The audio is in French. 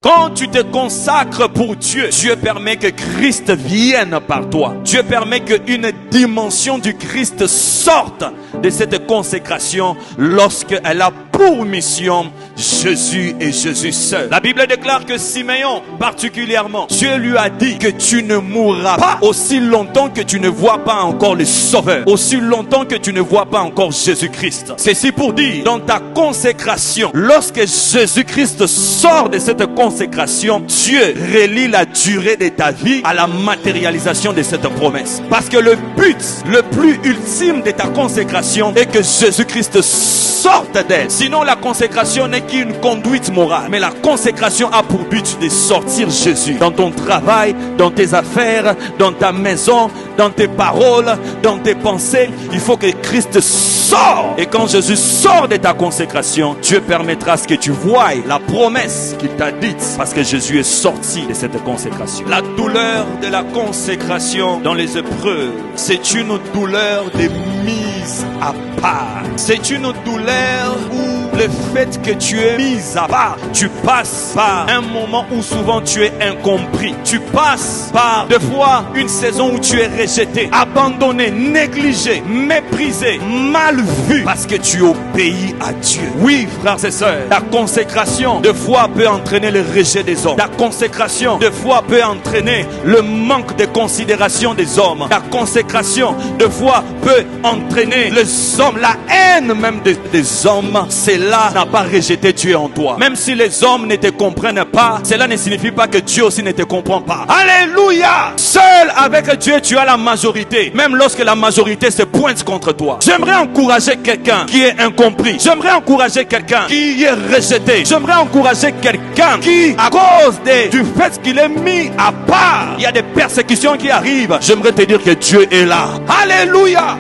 Quand tu te consacres pour Dieu, Dieu permet que Christ vienne par toi. Dieu permet qu'une dimension du Christ sorte de cette consécration lorsqu'elle a pour mission Jésus et Jésus seul. La Bible déclare que Siméon, particulièrement, Dieu lui a dit que tu ne mourras pas aussi longtemps que tu ne vois pas encore le Sauveur, aussi longtemps que tu ne vois pas encore Jésus-Christ. Ceci pour dire, dans ta consécration, lorsque Jésus-Christ sort de cette consécration, Dieu relie la durée de ta vie à la matérialisation de cette promesse. Parce que le but le plus ultime de ta consécration est que Jésus-Christ sorte d'elle. Sinon, la consécration n'est qu'une conduite morale. Mais la consécration a pour but de sortir Jésus dans ton travail, dans tes affaires, dans ta maison, dans tes paroles, dans tes pensées. Il faut que Christ sorte. Et quand Jésus sort de ta consécration, Dieu permettra à ce que tu voies la promesse qu'il t'a dite. Parce que Jésus est sorti de cette consécration. La douleur de la consécration dans les épreuves, c'est une douleur de mise à part. C'est une douleur où le fait que tu es mis à part, tu passes par un moment où souvent tu es incompris. Tu passes par des fois une saison où tu es rejeté, abandonné, négligé, méprisé, mal vu parce que tu obéis à Dieu. Oui, frères et sœurs, ta consécration des fois peut entraîner le rejet des hommes. Ta consécration des fois peut entraîner le manque de considération des hommes. Ta consécration des fois peut entraîner les hommes, la haine même des hommes. Cela n'a pas rejeté Dieu en toi. Même si les hommes ne te comprennent pas, cela ne signifie pas que Dieu aussi ne te comprend pas. Alléluia! Seul avec Dieu, tu as la majorité. Même lorsque la majorité se pointe contre toi. J'aimerais encourager quelqu'un qui est incompris. J'aimerais encourager quelqu'un qui est rejeté. J'aimerais encourager quelqu'un qui, à cause du fait qu'il est mis à part, il y a des persécutions qui arrivent. J'aimerais te dire que Dieu est là. Alléluia!